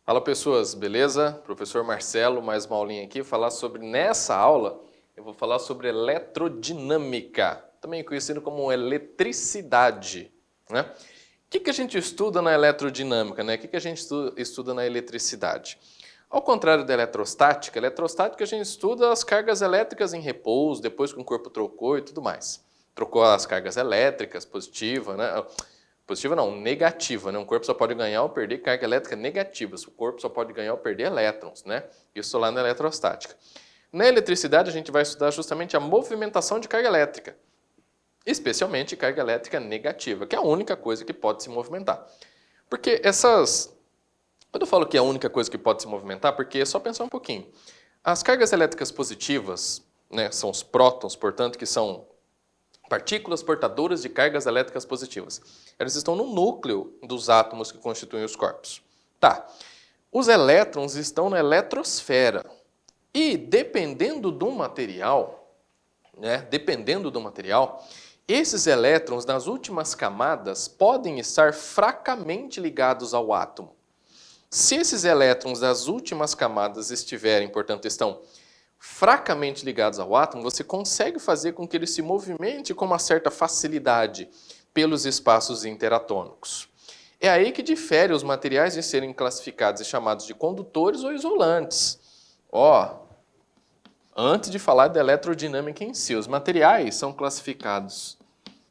Fala pessoas, beleza? Professor Marcelo, mais uma aulinha aqui, nessa aula eu vou falar sobre eletrodinâmica, também conhecido como eletricidade, né? O que a gente estuda na eletrodinâmica, né? O que a gente estuda na eletricidade? Ao contrário da eletrostática, a gente estuda as cargas elétricas em repouso, depois que o corpo trocou e tudo mais. Trocou as cargas elétricas, positiva, né? Positiva não, negativa, né? Um corpo só pode ganhar ou perder carga elétrica negativa. O corpo só pode ganhar ou perder elétrons, né? Isso lá na eletrostática. Na eletricidade, a gente vai estudar justamente a movimentação de carga elétrica, especialmente carga elétrica negativa, que é a única coisa que pode se movimentar. Porque quando eu falo que é a única coisa que pode se movimentar, porque é só pensar um pouquinho. As cargas elétricas positivas, né, são os prótons, portanto, que são partículas portadoras de cargas elétricas positivas. Elas estão no núcleo dos átomos que constituem os corpos. Tá. Os elétrons estão na eletrosfera. E dependendo do material, esses elétrons nas últimas camadas podem estar fracamente ligados ao átomo. Se esses elétrons das últimas camadas estiverem, portanto, estão fracamente ligados ao átomo, você consegue fazer com que ele se movimente com uma certa facilidade pelos espaços interatômicos. É aí que difere os materiais de serem classificados e chamados de condutores ou isolantes. Antes de falar da eletrodinâmica em si, os materiais são classificados,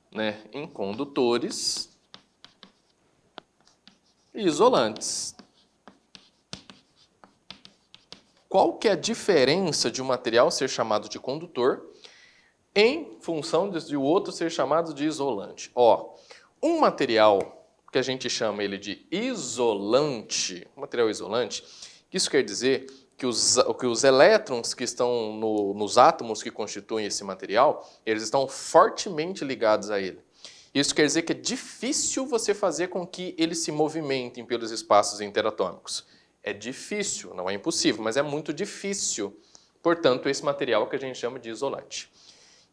né, em condutores e isolantes. Qual que é a diferença de um material ser chamado de condutor em função de o outro ser chamado de isolante? Um material que a gente chama ele de isolante, isso quer dizer que os elétrons que estão nos átomos que constituem esse material, eles estão fortemente ligados a ele. Isso quer dizer que é difícil você fazer com que eles se movimentem pelos espaços interatômicos. É difícil, não é impossível, mas é muito difícil. Portanto, esse material que a gente chama de isolante.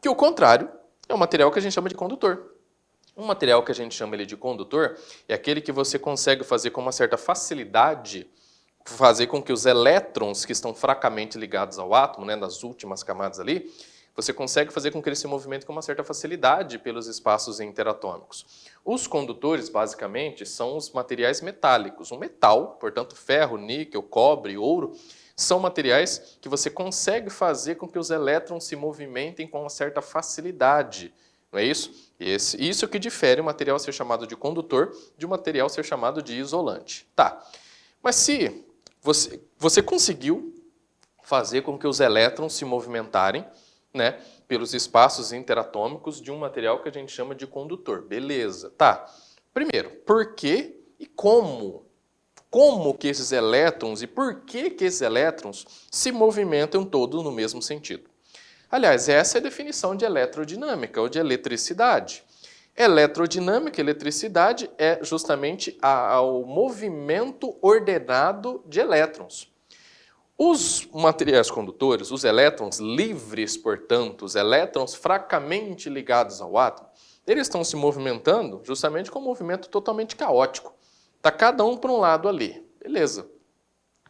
Que o contrário é o material que a gente chama de condutor. Um material que a gente chama ele de condutor é aquele que você consegue fazer com uma certa facilidade, fazer com que os elétrons que estão fracamente ligados ao átomo, né, nas últimas camadas ali, você consegue fazer com que eles se movimentem com uma certa facilidade pelos espaços interatômicos. Os condutores, basicamente, são os materiais metálicos. O metal, portanto, ferro, níquel, cobre, ouro, são materiais que você consegue fazer com que os elétrons se movimentem com uma certa facilidade. Não é isso? Isso que difere o material ser chamado de condutor de um material ser chamado de isolante. Tá. Mas se você conseguiu fazer com que os elétrons se movimentarem, né, pelos espaços interatômicos de um material que a gente chama de condutor. Beleza, tá. Primeiro, por que e como? Como que esses elétrons e por que esses elétrons se movimentam todos no mesmo sentido? Aliás, essa é a definição de eletrodinâmica ou de eletricidade. Eletrodinâmica, eletricidade é justamente o movimento ordenado de elétrons. Os materiais condutores, os elétrons livres, portanto, os elétrons fracamente ligados ao átomo, eles estão se movimentando justamente com um movimento totalmente caótico. Está cada um para um lado ali. Beleza.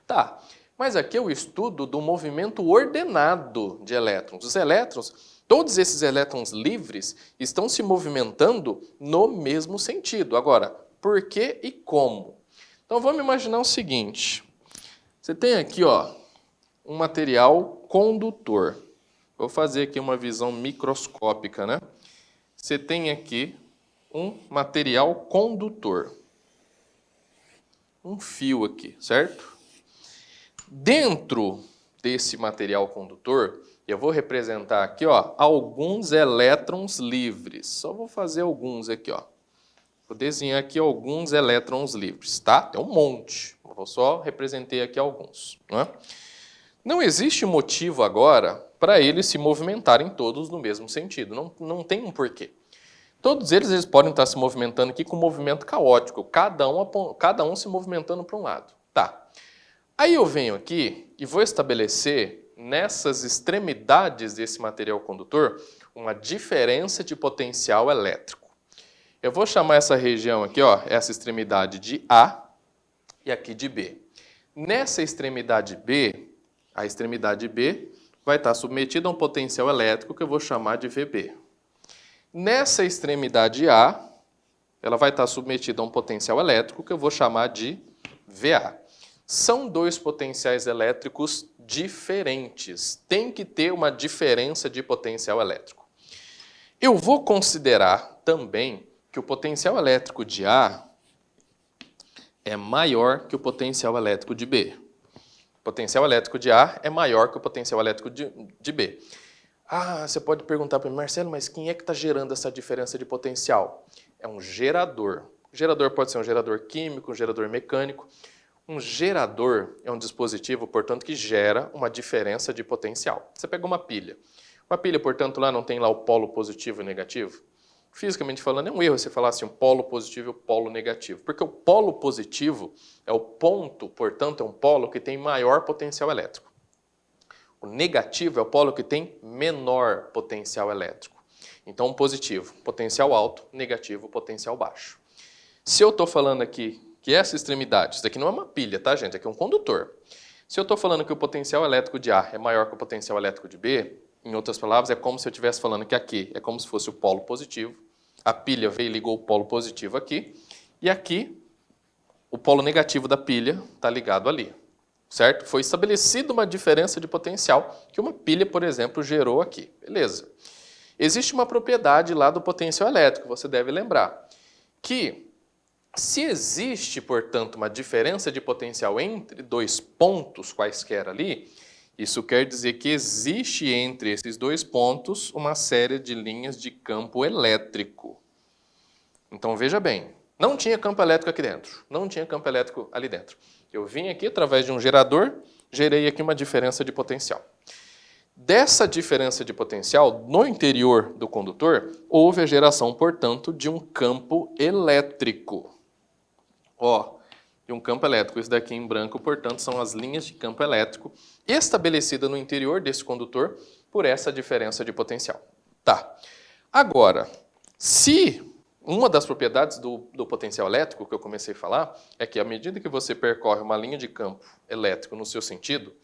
Tá. Mas aqui é o estudo do movimento ordenado de elétrons. Os elétrons, todos esses elétrons livres, estão se movimentando no mesmo sentido. Agora, por que e como? Então vamos imaginar o seguinte. Você tem aqui, um material condutor. Vou fazer aqui uma visão microscópica, né? Você tem aqui um material condutor. Um fio aqui, certo? Dentro desse material condutor, eu vou representar aqui, alguns elétrons livres. Só vou fazer alguns aqui, Vou desenhar aqui alguns elétrons livres, tá? Tem um monte. Eu só representei aqui alguns, né? Não existe motivo agora para eles se movimentarem todos no mesmo sentido. Não tem um porquê. Todos eles podem estar se movimentando aqui com um movimento caótico, cada um se movimentando para um lado. Tá. Aí eu venho aqui e vou estabelecer nessas extremidades desse material condutor uma diferença de potencial elétrico. Eu vou chamar essa região aqui, ó, essa extremidade de A e aqui de B. Nessa extremidade B, a extremidade B vai estar submetida a um potencial elétrico que eu vou chamar de VB. Nessa extremidade A, ela vai estar submetida a um potencial elétrico que eu vou chamar de VA. São dois potenciais elétricos diferentes. Tem que ter uma diferença de potencial elétrico. Eu vou considerar também que o potencial elétrico de A é maior que o potencial elétrico de B. O potencial elétrico de A é maior que o potencial elétrico de B. Ah, você pode perguntar para mim, Marcelo, mas quem é que está gerando essa diferença de potencial? É um gerador. O gerador pode ser um gerador químico, um gerador mecânico. Um gerador é um dispositivo, portanto, que gera uma diferença de potencial. Você pega uma pilha. Uma pilha, portanto, lá não tem lá o polo positivo e negativo? Fisicamente falando, é um erro você falar assim, um polo positivo e um polo negativo. Porque o polo positivo é o ponto, portanto, é um polo que tem maior potencial elétrico. O negativo é o polo que tem menor potencial elétrico. Então, um positivo, potencial alto, negativo, potencial baixo. Se eu estou falando aqui que essa extremidade, isso daqui não é uma pilha, tá, gente? Aqui é um condutor. Se eu estou falando que o potencial elétrico de A é maior que o potencial elétrico de B, em outras palavras, é como se eu estivesse falando que aqui é como se fosse o polo positivo, a pilha veio e ligou o polo positivo aqui, e aqui o polo negativo da pilha está ligado ali, certo? Foi estabelecida uma diferença de potencial que uma pilha, por exemplo, gerou aqui. Beleza. Existe uma propriedade lá do potencial elétrico, você deve lembrar, que se existe, portanto, uma diferença de potencial entre dois pontos quaisquer ali, isso quer dizer que existe entre esses dois pontos uma série de linhas de campo elétrico. Então, veja bem, não tinha campo elétrico aqui dentro, não tinha campo elétrico ali dentro. Eu vim aqui através de um gerador, gerei aqui uma diferença de potencial. Dessa diferença de potencial, no interior do condutor, houve a geração, portanto, de um campo elétrico. Ó, de um campo elétrico. Isso daqui em branco, portanto, são as linhas de campo elétrico estabelecida no interior desse condutor por essa diferença de potencial. Tá. Agora, se uma das propriedades do potencial elétrico que eu comecei a falar é que à medida que você percorre uma linha de campo elétrico no seu sentido,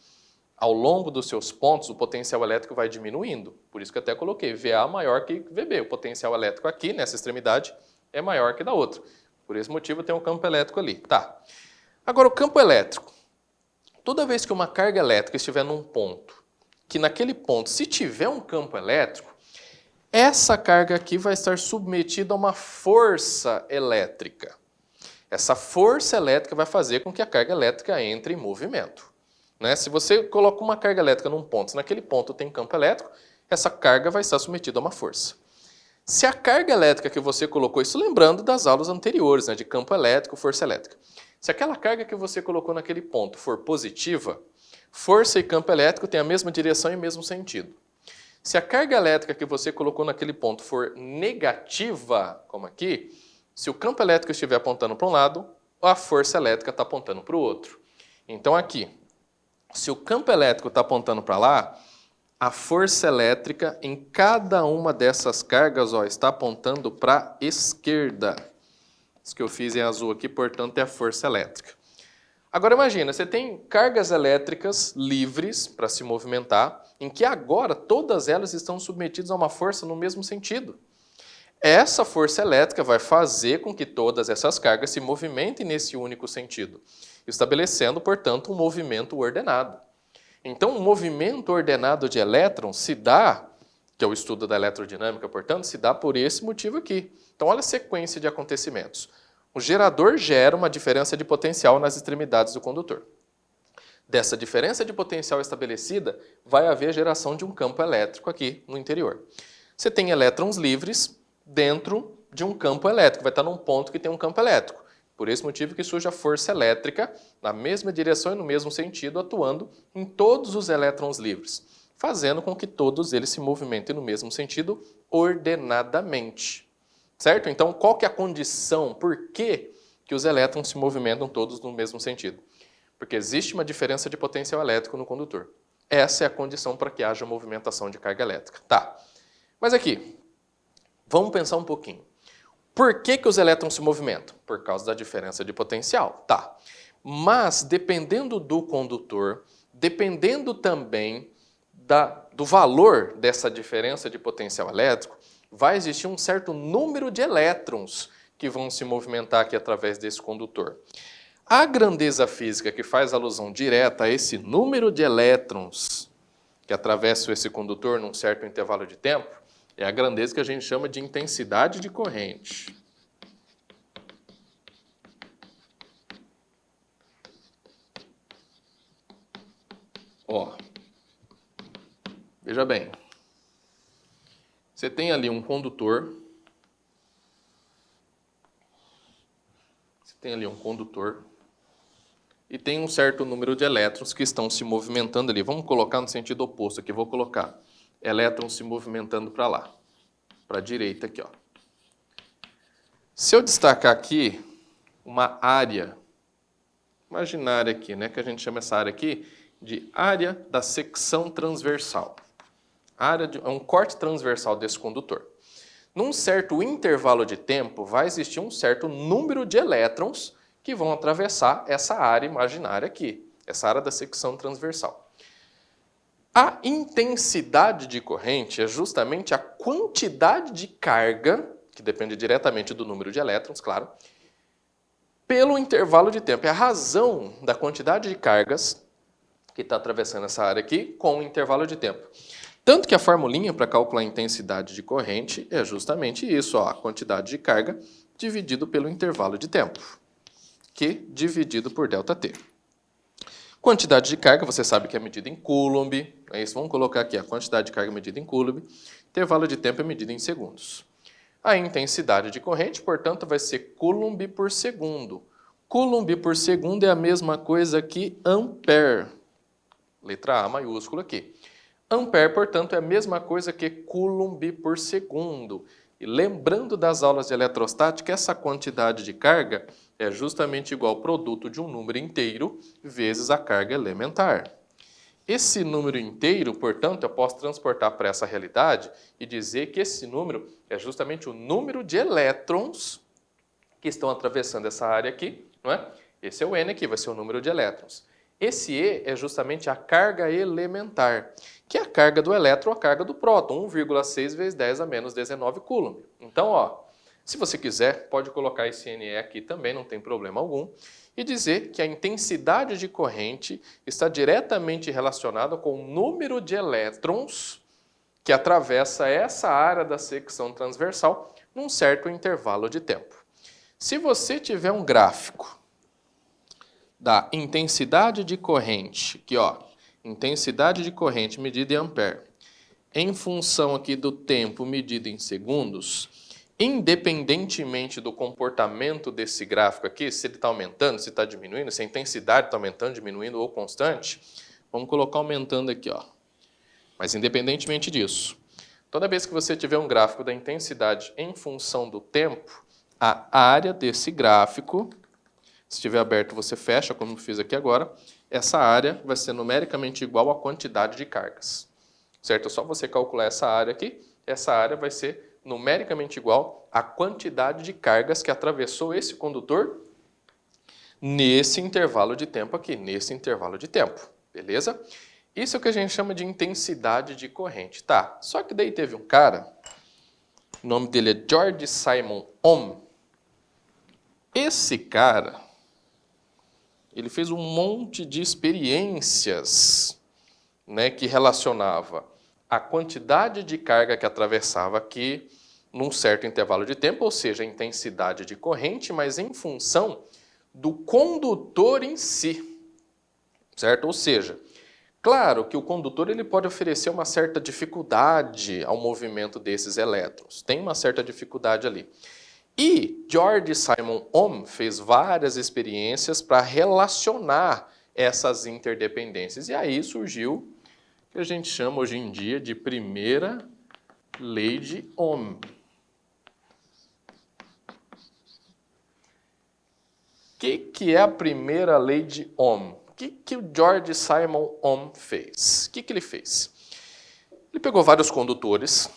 ao longo dos seus pontos, o potencial elétrico vai diminuindo. Por isso que eu até coloquei VA maior que VB. O potencial elétrico aqui, nessa extremidade, é maior que da outra. Por esse motivo tem um campo elétrico ali. Tá. Agora, o campo elétrico. Toda vez que uma carga elétrica estiver num ponto, que naquele ponto, se tiver um campo elétrico, essa carga aqui vai estar submetida a uma força elétrica. Essa força elétrica vai fazer com que a carga elétrica entre em movimento. Né? Se você coloca uma carga elétrica num ponto, se naquele ponto tem campo elétrico, essa carga vai estar submetida a uma força. Se a carga elétrica que você colocou, isso lembrando das aulas anteriores, né, de campo elétrico, força elétrica. Se aquela carga que você colocou naquele ponto for positiva, força e campo elétrico têm a mesma direção e o mesmo sentido. Se a carga elétrica que você colocou naquele ponto for negativa, como aqui, se o campo elétrico estiver apontando para um lado, a força elétrica está apontando para o outro. Então aqui, se o campo elétrico está apontando para lá, a força elétrica em cada uma dessas cargas está apontando para a esquerda. Isso que eu fiz em azul aqui, portanto, é a força elétrica. Agora imagina, você tem cargas elétricas livres para se movimentar, em que agora todas elas estão submetidas a uma força no mesmo sentido. Essa força elétrica vai fazer com que todas essas cargas se movimentem nesse único sentido, estabelecendo, portanto, um movimento ordenado. Então, o movimento ordenado de elétrons se dá, que é o estudo da eletrodinâmica, portanto, se dá por esse motivo aqui. Então, olha a sequência de acontecimentos. O gerador gera uma diferença de potencial nas extremidades do condutor. Dessa diferença de potencial estabelecida, vai haver a geração de um campo elétrico aqui no interior. Você tem elétrons livres dentro de um campo elétrico, vai estar num ponto que tem um campo elétrico. Por esse motivo que surge a força elétrica na mesma direção e no mesmo sentido, atuando em todos os elétrons livres, fazendo com que todos eles se movimentem no mesmo sentido ordenadamente. Certo? Então, qual que é a condição? Por que os elétrons se movimentam todos no mesmo sentido? Porque existe uma diferença de potencial elétrico no condutor. Essa é a condição para que haja movimentação de carga elétrica. Tá, mas aqui, vamos pensar um pouquinho. Por que os elétrons se movimentam? Por causa da diferença de potencial. Tá, mas dependendo do condutor, dependendo também do valor dessa diferença de potencial elétrico, vai existir um certo número de elétrons que vão se movimentar aqui através desse condutor. A grandeza física que faz alusão direta a esse número de elétrons que atravessam esse condutor num certo intervalo de tempo é a grandeza que a gente chama de intensidade de corrente. Ó, veja bem, você tem ali um condutor, e tem um certo número de elétrons que estão se movimentando ali. Vamos colocar no sentido oposto aqui, vou colocar elétrons se movimentando para lá, para a direita aqui, ó. Se eu destacar aqui uma área imaginária aqui, né, que a gente chama essa área aqui de área da secção transversal. É um corte transversal desse condutor. Num certo intervalo de tempo, vai existir um certo número de elétrons que vão atravessar essa área imaginária aqui, essa área da secção transversal. A intensidade de corrente é justamente a quantidade de carga, que depende diretamente do número de elétrons, claro, pelo intervalo de tempo. É a razão da quantidade de cargas que está atravessando essa área aqui com o intervalo de tempo. Tanto que a formulinha para calcular a intensidade de corrente é justamente isso, ó, a quantidade de carga dividido pelo intervalo de tempo, Q dividido por ΔT. Quantidade de carga, você sabe que é medida em Coulomb, é isso, vamos colocar aqui a quantidade de carga medida em Coulomb, intervalo de tempo é medido em segundos. A intensidade de corrente, portanto, vai ser Coulomb por segundo. Coulomb por segundo é a mesma coisa que ampere, letra A maiúscula aqui. Ampere, portanto, é a mesma coisa que Coulomb por segundo. E lembrando das aulas de eletrostática, essa quantidade de carga é justamente igual ao produto de um número inteiro vezes a carga elementar. Esse número inteiro, portanto, eu posso transportar para essa realidade e dizer que esse número é justamente o número de elétrons que estão atravessando essa área aqui, não é? Esse é o N aqui, vai ser o número de elétrons. Esse E é justamente a carga elementar, que é a carga do elétron ou a carga do próton, 1,6 vezes 10 a menos 19 Coulomb. Então, ó, se você quiser, pode colocar esse NE aqui também, não tem problema algum, e dizer que a intensidade de corrente está diretamente relacionada com o número de elétrons que atravessa essa área da secção transversal num certo intervalo de tempo. Se você tiver um gráfico da intensidade de corrente, aqui ó, intensidade de corrente medida em ampere, em função aqui do tempo medido em segundos, independentemente do comportamento desse gráfico aqui, se ele está aumentando, se está diminuindo, se a intensidade está aumentando, diminuindo ou constante, vamos colocar aumentando aqui, ó. Mas independentemente disso, toda vez que você tiver um gráfico da intensidade em função do tempo, a área desse gráfico, se estiver aberto você fecha, como eu fiz aqui agora, essa área vai ser numericamente igual à quantidade de cargas. Certo? É só você calcular essa área aqui, essa área vai ser numericamente igual à quantidade de cargas que atravessou esse condutor nesse intervalo de tempo aqui, nesse intervalo de tempo, beleza? Isso é o que a gente chama de intensidade de corrente, tá? Só que daí teve um cara, o nome dele é George Simon Ohm. Esse cara, ele fez um monte de experiências, né, que relacionava a quantidade de carga que atravessava aqui num certo intervalo de tempo, ou seja, a intensidade de corrente, mas em função do condutor em si, certo? Ou seja, claro que o condutor ele pode oferecer uma certa dificuldade ao movimento desses elétrons, tem uma certa dificuldade ali. E George Simon Ohm fez várias experiências para relacionar essas interdependências, e aí surgiu o que a gente chama hoje em dia de primeira lei de Ohm. O que é a primeira lei de Ohm? que o George Simon Ohm fez? O que ele fez? Ele pegou vários condutores,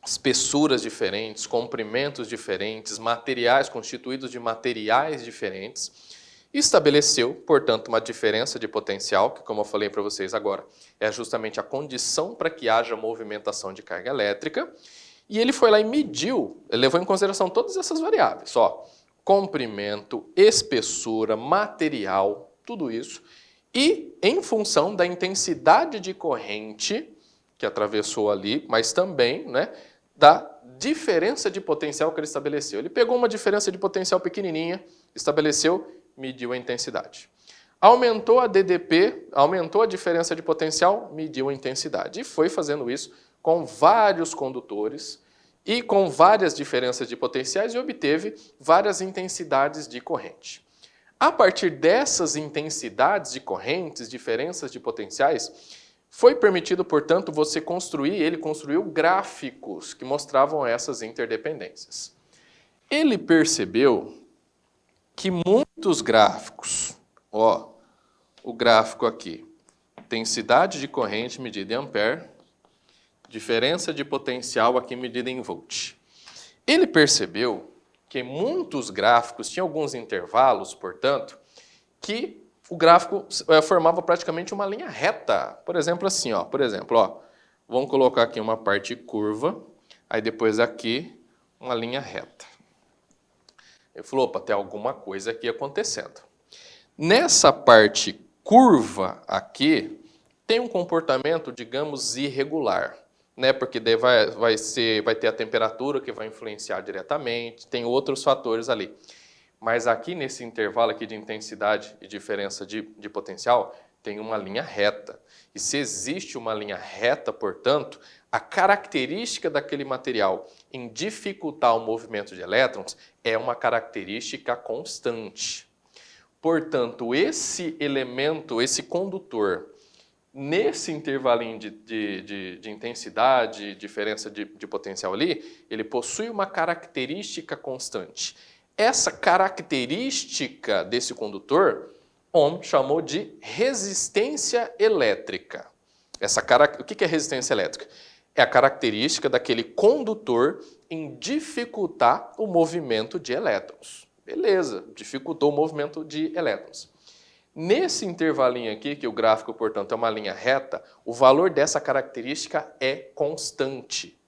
espessuras diferentes, comprimentos diferentes, materiais constituídos de materiais diferentes, e estabeleceu, portanto, uma diferença de potencial, que, como eu falei para vocês agora, é justamente a condição para que haja movimentação de carga elétrica, e ele foi lá e mediu, ele levou em consideração todas essas variáveis, ó, comprimento, espessura, material, tudo isso, e em função da intensidade de corrente que atravessou ali, mas também, né, da diferença de potencial que ele estabeleceu. Ele pegou uma diferença de potencial pequenininha, estabeleceu, mediu a intensidade. Aumentou a DDP, aumentou a diferença de potencial, mediu a intensidade. E foi fazendo isso com vários condutores e com várias diferenças de potenciais e obteve várias intensidades de corrente. A partir dessas intensidades de correntes, diferenças de potenciais, foi permitido, portanto, você construir, ele construiu gráficos que mostravam essas interdependências. Ele percebeu que muitos gráficos, ó, o gráfico aqui, intensidade de corrente medida em ampere, diferença de potencial aqui medida em volt. Ele percebeu que muitos gráficos tinham alguns intervalos, portanto, que o gráfico formava praticamente uma linha reta. Por exemplo, assim, ó, vamos colocar aqui uma parte curva, aí depois aqui uma linha reta. Ele falou, opa, tem alguma coisa aqui acontecendo. Nessa parte curva aqui, tem um comportamento, digamos, irregular, né? Porque daí vai ter a temperatura que vai influenciar diretamente, tem outros fatores ali. Mas aqui nesse intervalo aqui de intensidade e diferença de potencial, tem uma linha reta. E se existe uma linha reta, portanto, a característica daquele material em dificultar o movimento de elétrons é uma característica constante. Portanto, esse elemento, esse condutor, nesse intervalinho de intensidade, diferença de potencial ali, ele possui uma característica constante. Essa característica desse condutor, Ohm chamou de resistência elétrica. O que é resistência elétrica? É a característica daquele condutor em dificultar o movimento de elétrons. Beleza, dificultou o movimento de elétrons. Nesse intervalinho aqui, que o gráfico, portanto, é uma linha reta, o valor dessa característica é constante.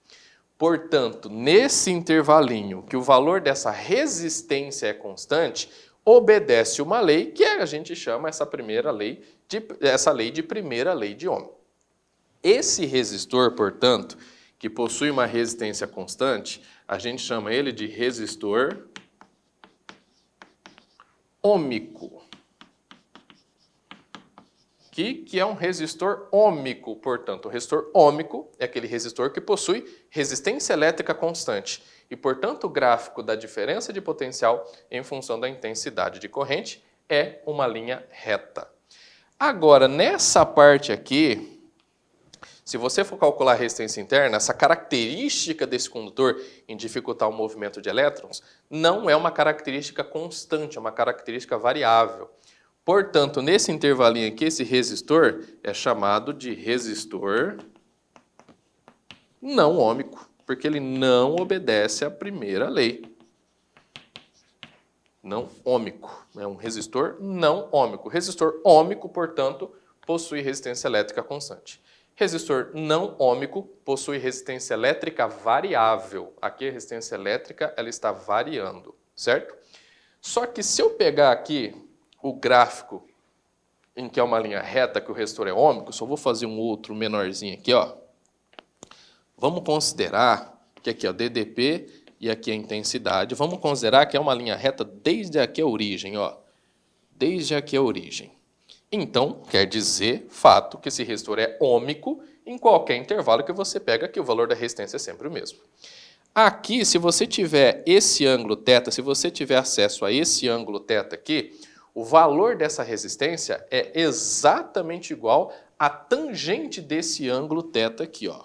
Portanto, nesse intervalinho, que o valor dessa resistência é constante, obedece uma lei que a gente chama essa lei de primeira lei de Ohm. Esse resistor, portanto, que possui uma resistência constante, a gente chama ele de resistor ôhmico. Que é um resistor ôhmico, portanto, o resistor ôhmico é aquele resistor que possui resistência elétrica constante e, portanto, o gráfico da diferença de potencial em função da intensidade de corrente é uma linha reta. Agora, nessa parte aqui, se você for calcular a resistência interna, essa característica desse condutor em dificultar o movimento de elétrons não é uma característica constante, é uma característica variável. Portanto, nesse intervalinho aqui, esse resistor é chamado de resistor não ôhmico, porque ele não obedece à primeira lei. Não ôhmico, é um resistor não ôhmico. Resistor ôhmico, portanto, possui resistência elétrica constante. Resistor não ôhmico possui resistência elétrica variável. Aqui a resistência elétrica ela está variando, certo? Só que se eu pegar aqui o gráfico em que é uma linha reta, que o resistor é ôhmico, só vou fazer um outro menorzinho aqui, ó. Vamos considerar que aqui é o DDP e aqui é a intensidade. Vamos considerar que é uma linha reta desde aqui a origem, ó. Desde aqui a origem. Então, quer dizer, fato, que esse resistor é ôhmico em qualquer intervalo que você pega, que o valor da resistência é sempre o mesmo. Aqui, se você tiver esse ângulo θ, se você tiver acesso a esse ângulo θ aqui, o valor dessa resistência é exatamente igual à tangente desse ângulo θ aqui, ó.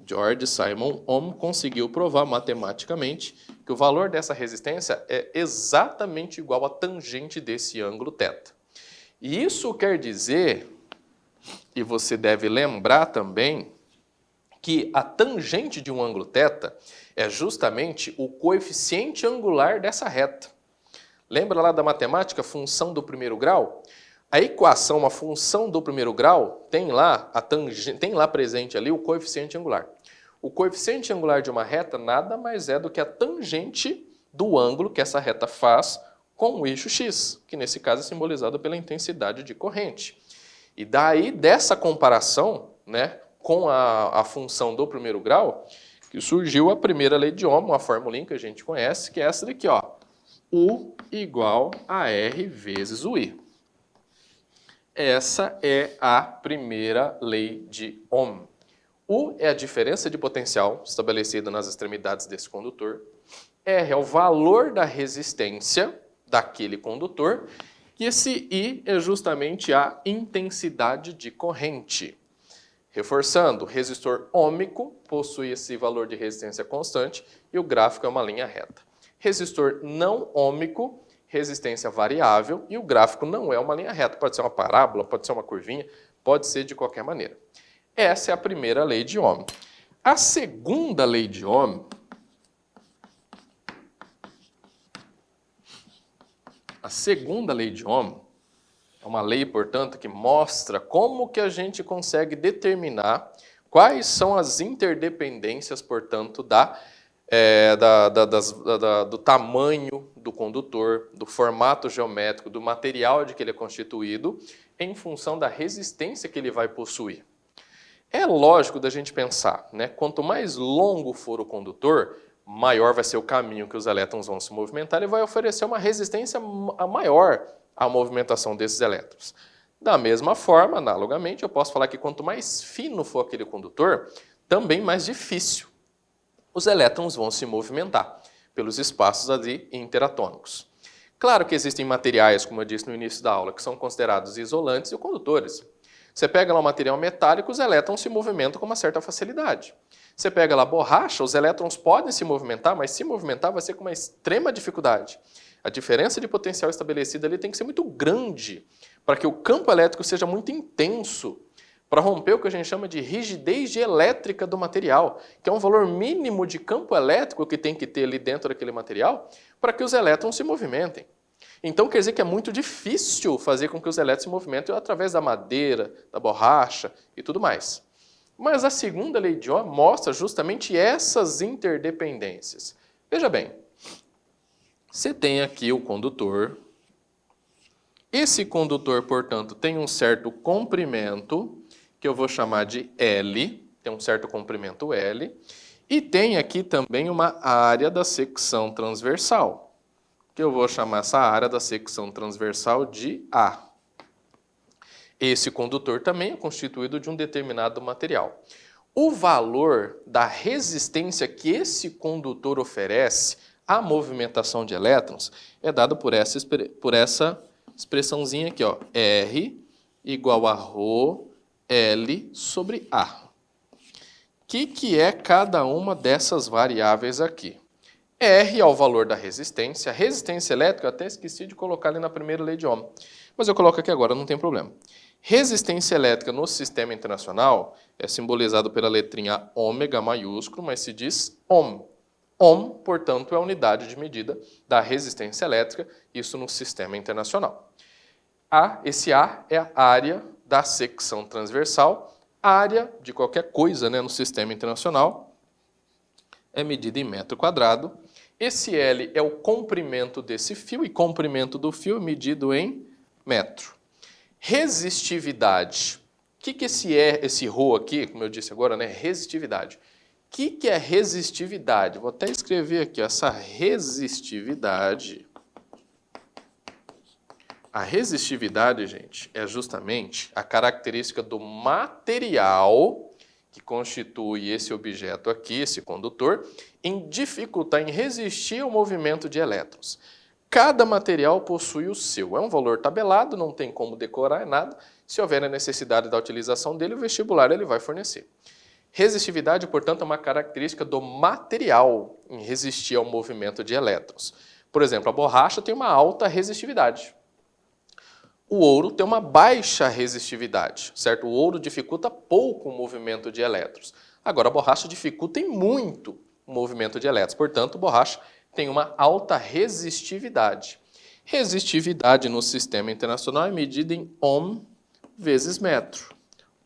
George Simon Ohm conseguiu provar matematicamente que o valor dessa resistência é exatamente igual à tangente desse ângulo θ. E isso quer dizer, e você deve lembrar também, que a tangente de um ângulo θ é justamente o coeficiente angular dessa reta. Lembra lá da matemática, função do primeiro grau? A equação, a função do primeiro grau, tem lá presente ali o coeficiente angular. O coeficiente angular de uma reta nada mais é do que a tangente do ângulo que essa reta faz com o eixo x, que nesse caso é simbolizado pela intensidade de corrente. E daí, dessa comparação, né, com a função do primeiro grau, que surgiu a primeira lei de Ohm, uma formulinha que a gente conhece, que é essa daqui, ó. U igual a R vezes o I. Essa é a primeira lei de Ohm. U é a diferença de potencial estabelecida nas extremidades desse condutor. R é o valor da resistência daquele condutor. E esse I é justamente a intensidade de corrente. Reforçando, o resistor ôhmico possui esse valor de resistência constante e o gráfico é uma linha reta. Resistor não ôhmico, resistência variável e o gráfico não é uma linha reta. Pode ser uma parábola, pode ser uma curvinha, pode ser de qualquer maneira. Essa é a primeira lei de Ohm. A segunda lei de Ohm é uma lei, portanto, que mostra como que a gente consegue determinar quais são as interdependências, portanto, do tamanho do condutor, do formato geométrico, do material de que ele é constituído, em função da resistência que ele vai possuir. É lógico da gente pensar, né? Quanto mais longo for o condutor, maior vai ser o caminho que os elétrons vão se movimentar e vai oferecer uma resistência maior à movimentação desses elétrons. Da mesma forma, analogamente, eu posso falar que quanto mais fino for aquele condutor, também mais difícil os elétrons vão se movimentar pelos espaços ali interatômicos. Claro que existem materiais, como eu disse no início da aula, que são considerados isolantes e condutores. Você pega lá um material metálico, os elétrons se movimentam com uma certa facilidade. Você pega lá borracha, os elétrons podem se movimentar, mas se movimentar vai ser com uma extrema dificuldade. A diferença de potencial estabelecida ali tem que ser muito grande para que o campo elétrico seja muito intenso, para romper o que a gente chama de rigidez elétrica do material, que é um valor mínimo de campo elétrico que tem que ter ali dentro daquele material para que os elétrons se movimentem. Então quer dizer que é muito difícil fazer com que os elétrons se movimentem através da madeira, da borracha e tudo mais. Mas a segunda lei de Ohm mostra justamente essas interdependências. Veja bem, você tem aqui o condutor. Esse condutor, portanto, tem um certo comprimento, que eu vou chamar de L, tem um certo comprimento L, e tem aqui também uma área da secção transversal, que eu vou chamar essa área da secção transversal de A. Esse condutor também é constituído de um determinado material. O valor da resistência que esse condutor oferece à movimentação de elétrons é dado por essa expressãozinha aqui, ó, R igual a ρ L sobre A. O que é cada uma dessas variáveis aqui? R é o valor da resistência. A resistência elétrica, eu até esqueci de colocar ali na primeira lei de Ohm, mas eu coloco aqui agora, não tem problema. Resistência elétrica no sistema internacional é simbolizado pela letrinha ômega maiúsculo, mas se diz Ohm. Ohm, portanto, é a unidade de medida da resistência elétrica, isso no sistema internacional. Esse A é a área da secção transversal, área de qualquer coisa, né, no sistema internacional é medida em metro quadrado. Esse L é o comprimento desse fio e comprimento do fio é medido em metro. Resistividade. O que esse ρ aqui, como eu disse agora, né, resistividade. O que é resistividade? Vou até escrever aqui, essa resistividade. A resistividade, gente, é justamente a característica do material que constitui esse objeto aqui, esse condutor, em dificultar, em resistir ao movimento de elétrons. Cada material possui o seu. É um valor tabelado, não tem como decorar nada. Se houver a necessidade da utilização dele, o vestibular ele vai fornecer. Resistividade, portanto, é uma característica do material em resistir ao movimento de elétrons. Por exemplo, a borracha tem uma alta resistividade. O ouro tem uma baixa resistividade, certo? O ouro dificulta pouco o movimento de elétrons. Agora, a borracha dificulta muito o movimento de elétrons. Portanto, a borracha tem uma alta resistividade. Resistividade no sistema internacional é medida em ohm vezes metro.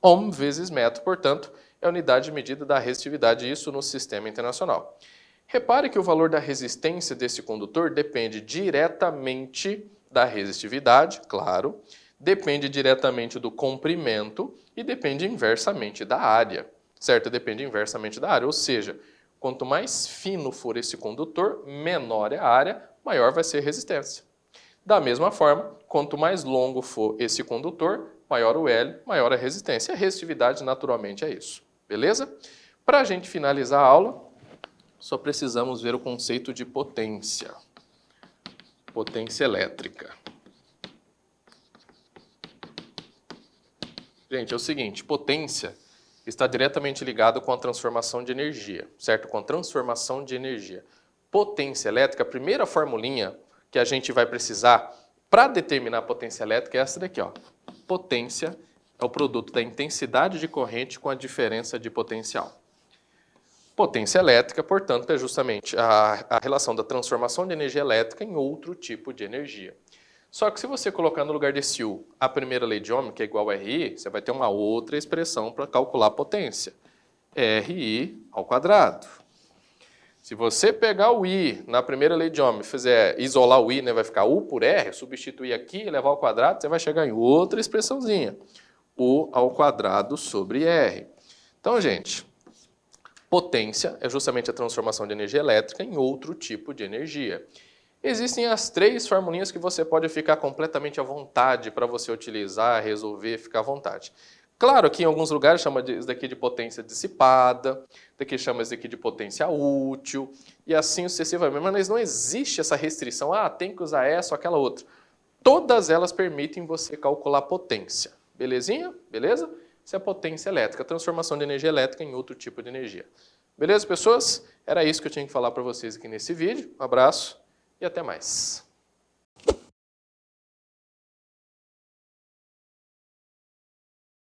Ohm vezes metro, portanto, é a unidade de medida da resistividade, isso no sistema internacional. Repare que o valor da resistência desse condutor depende diretamente da resistividade, claro, depende diretamente do comprimento e depende inversamente da área, certo? Depende inversamente da área, ou seja, quanto mais fino for esse condutor, menor é a área, maior vai ser a resistência. Da mesma forma, quanto mais longo for esse condutor, maior o L, maior a resistência. A resistividade, naturalmente, é isso. Beleza? Para a gente finalizar a aula, só precisamos ver o conceito de potência. Potência elétrica. Gente, é o seguinte, potência está diretamente ligado com a transformação de energia, certo? Com a transformação de energia. Potência elétrica, a primeira formulinha que a gente vai precisar para determinar a potência elétrica é essa daqui, ó. Potência é o produto da intensidade de corrente com a diferença de potencial. Potência elétrica, portanto, é justamente a relação da transformação de energia elétrica em outro tipo de energia. Só que se você colocar no lugar desse U a primeira lei de Ohm, que é igual a RI, você vai ter uma outra expressão para calcular a potência. RI ao quadrado. Se você pegar o I na primeira lei de Ohm e fizer isolar o I, né, vai ficar U por R, substituir aqui e levar ao quadrado, você vai chegar em outra expressãozinha. U ao quadrado sobre R. Então, gente, potência é justamente a transformação de energia elétrica em outro tipo de energia. Existem as três formulinhas que você pode ficar completamente à vontade para você utilizar, resolver, ficar à vontade. Claro que em alguns lugares chama isso daqui de potência dissipada, daqui chama isso daqui de potência útil, e assim sucessivamente. Mas não existe essa restrição, tem que usar essa ou aquela outra. Todas elas permitem você calcular potência. Belezinha? Beleza? Isso é potência elétrica, transformação de energia elétrica em outro tipo de energia. Beleza, pessoas? Era isso que eu tinha que falar para vocês aqui nesse vídeo. Um abraço e até mais.